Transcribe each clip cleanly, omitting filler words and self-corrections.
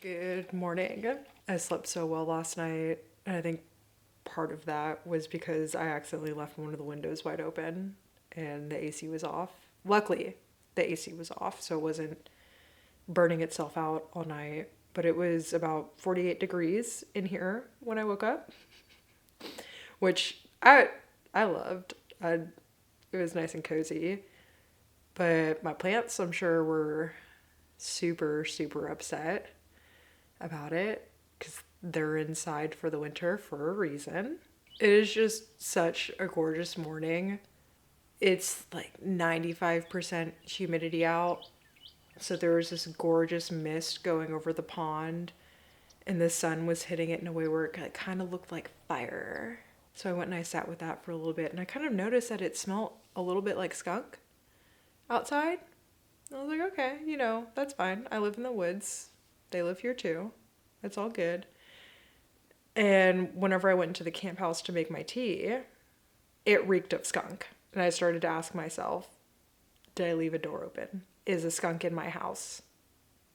Good morning. I slept so well last night, and I think part of that was because I accidentally left one of the windows wide open and the AC was off. Luckily, the AC was off, so it wasn't burning itself out all night, but it was about 48 degrees in here when I woke up, which I loved. It was nice and cozy, but my plants, I'm sure, were super upset about it because they're inside for the winter for a reason. It is just such a gorgeous morning. It's like 95% humidity out. So there was this gorgeous mist going over the pond, and the sun was hitting it in a way where it kind of looked like fire. So I went and I sat with that for a little bit, and I kind of noticed that it smelled a little bit like skunk outside. I was like, okay, that's fine. I live in the woods. They live here too. It's all good. And whenever I went into the camp house to make my tea, it reeked of skunk. And I started to ask myself, did I leave a door open? Is a skunk in my house?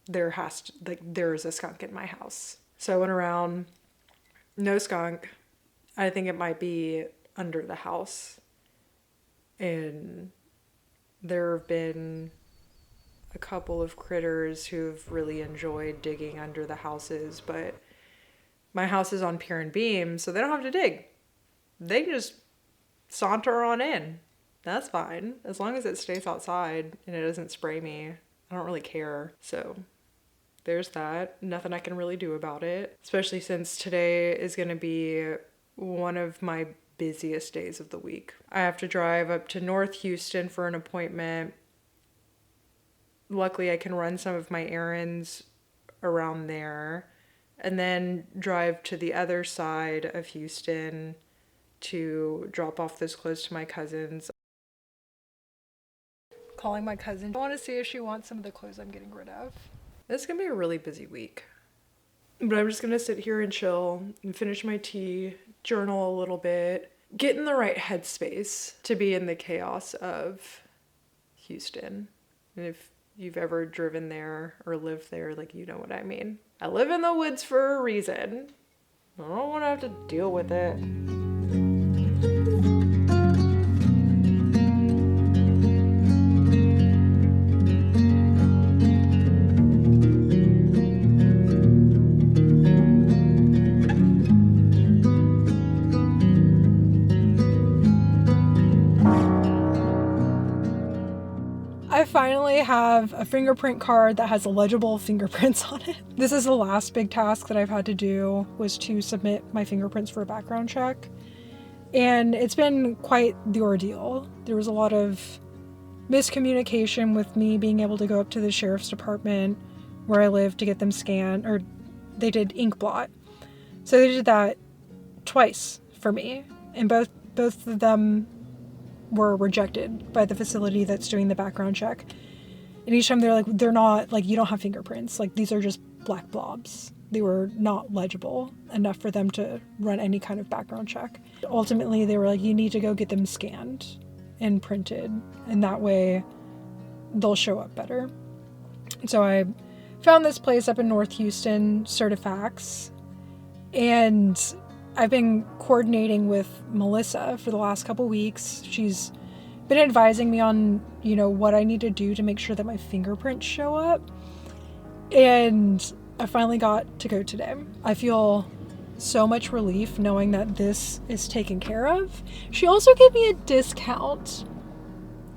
There is a skunk in my house. So I went around, no skunk. I think it might be under the house. And there have been a couple of critters who've really enjoyed digging under the houses, but my house is on pier and beam, so they don't have to dig. They can just saunter on in. That's fine. As long as it stays outside and it doesn't spray me, I don't really care. So there's that. Nothing I can really do about it, especially since today is going to be one of my busiest days of the week. I have to drive up to North Houston for an appointment. Luckily, I can run some of my errands around there and then drive to the other side of Houston to drop off those clothes to my cousins. Calling my cousin. I want to see if she wants some of the clothes I'm getting rid of. This is going to be a really busy week. But I'm just going to sit here and chill and finish my tea, journal a little bit, get in the right headspace to be in the chaos of Houston. And if you've ever driven there or lived there, you know what I mean. I live in the woods for a reason. I don't want to have to deal with it. I finally have a fingerprint card that has legible fingerprints on it. This is the last big task that I've had to do, was to submit my fingerprints for a background check. And it's been quite the ordeal. There was a lot of miscommunication with me being able to go up to the sheriff's department where I live to get them scanned, or they did ink blot. So they did that twice for me, and both of them were rejected by the facility that's doing the background check. And each time they're not, you don't have fingerprints. These are just black blobs. They were not legible enough for them to run any kind of background check. Ultimately, they were like, you need to go get them scanned and printed, and that way they'll show up better. So I found this place up in North Houston, Certifax, and I've been coordinating with Melissa for the last couple weeks. She's been advising me on, what I need to do to make sure that my fingerprints show up. And I finally got to go today. I feel so much relief knowing that this is taken care of. She also gave me a discount.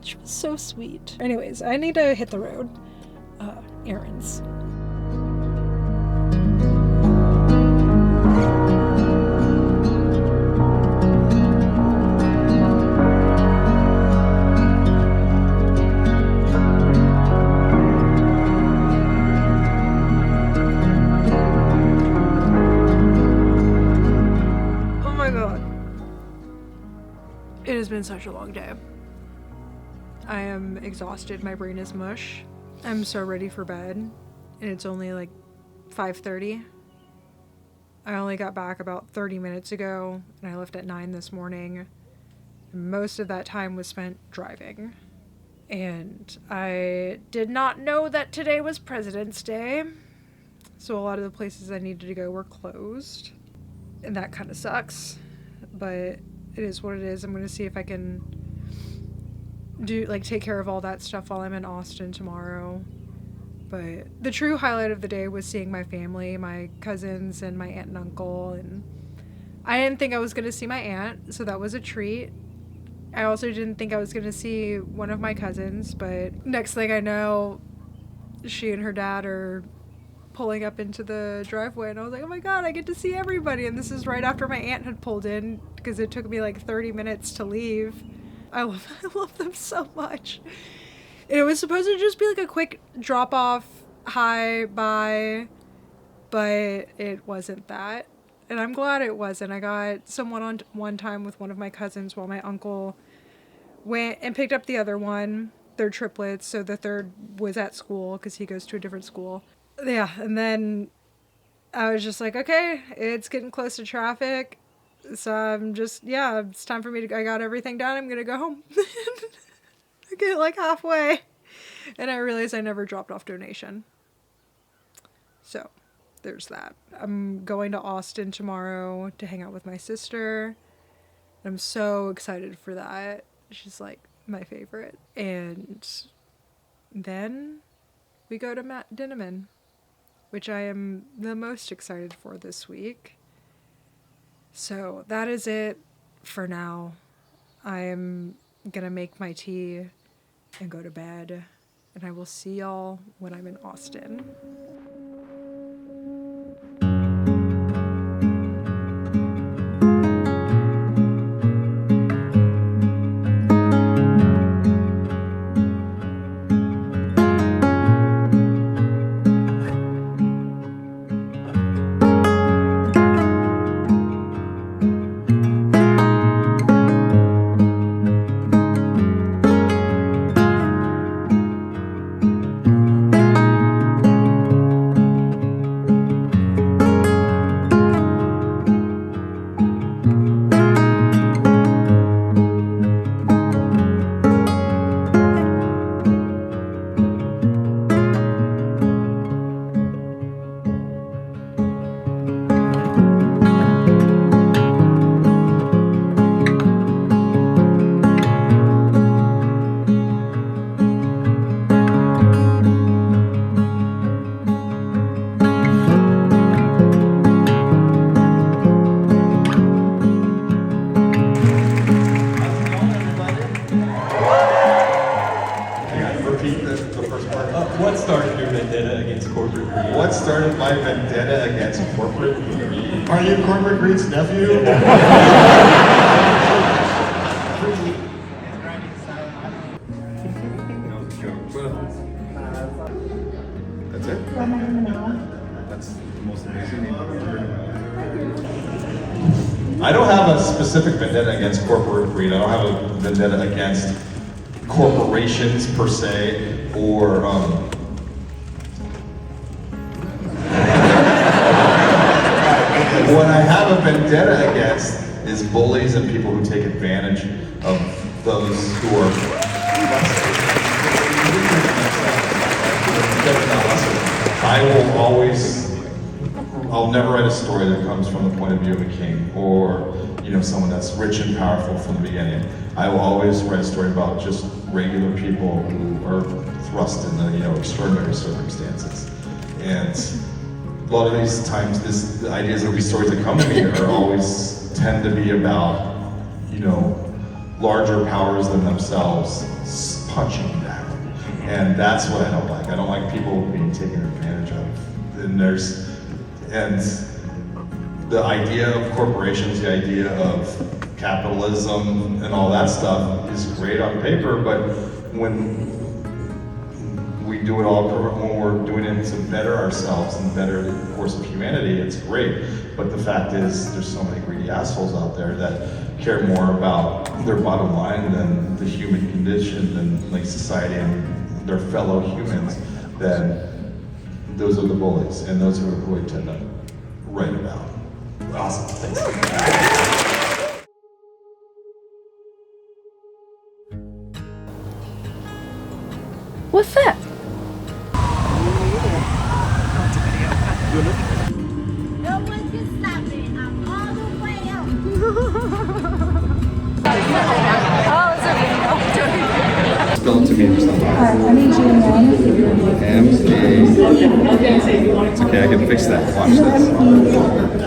She was so sweet. Anyways, I need to hit the road. Errands. It has been such a long day. I am exhausted. My brain is mush. I'm so ready for bed. And it's only 5:30. I only got back about 30 minutes ago, and I left at 9 this morning. Most of that time was spent driving. And I did not know that today was President's Day. So a lot of the places I needed to go were closed. And that kind of sucks. But it is what it is. I'm going to see if I can take care of all that stuff while I'm in Austin tomorrow. But the true highlight of the day was seeing my family, my cousins and my aunt and uncle. And I didn't think I was going to see my aunt, so that was a treat. I also didn't think I was going to see one of my cousins, but next thing I know, she and her dad are pulling up into the driveway, and I was like, oh my god, I get to see everybody. And this is right after my aunt had pulled in, because it took me like 30 minutes to leave. I love them so much. And it was supposed to just be like a quick drop off, hi, bye, but it wasn't that. And I'm glad it wasn't. I got someone on one time with one of my cousins while my uncle went and picked up the other one. They're triplets, so the third was at school because he goes to a different school. Yeah, and then I was just like, okay, it's getting close to traffic. So I'm just, it's time for me to, I got everything done. I'm going to go home. I get like halfway. And I realized I never dropped off donation. So there's that. I'm going to Austin tomorrow to hang out with my sister. I'm so excited for that. She's like my favorite. And then we go to Dinniman, which I am the most excited for this week. So that is it for now. I am going to make my tea and go to bed. And I will see y'all when I'm in Austin. What started your vendetta against corporate greed? What started my vendetta against corporate greed? Are you corporate greed's nephew? That's it? That's the most amazing name I've ever heard in my life. I don't have a specific vendetta against corporate greed. I don't have a vendetta against corporations per se, or what I have a vendetta against is bullies and people who take advantage of those who are I'll never write a story that comes from the point of view of a king or someone that's rich and powerful from the beginning. I will always write a story about just regular people who are thrust in the extraordinary circumstances. And a lot of these times, the ideas of these stories that come to me are always tend to be about larger powers than themselves punching down. And that's what I don't like. I don't like people being taken advantage of. And the idea of corporations, the idea of capitalism and all that stuff is great on paper, but when we do it all, when we're doing it to better ourselves and better the course of humanity, it's great. But the fact is, there's so many greedy assholes out there that care more about their bottom line than the human condition, than society and their fellow humans. Then those are the bullies, and those are who I tend to write about. Awesome, thanks. What's that? That's a video. No one can stop it. I'm all the way up. Spell it to me or something. I need you in M-A. It's okay, I can fix that. Watch this.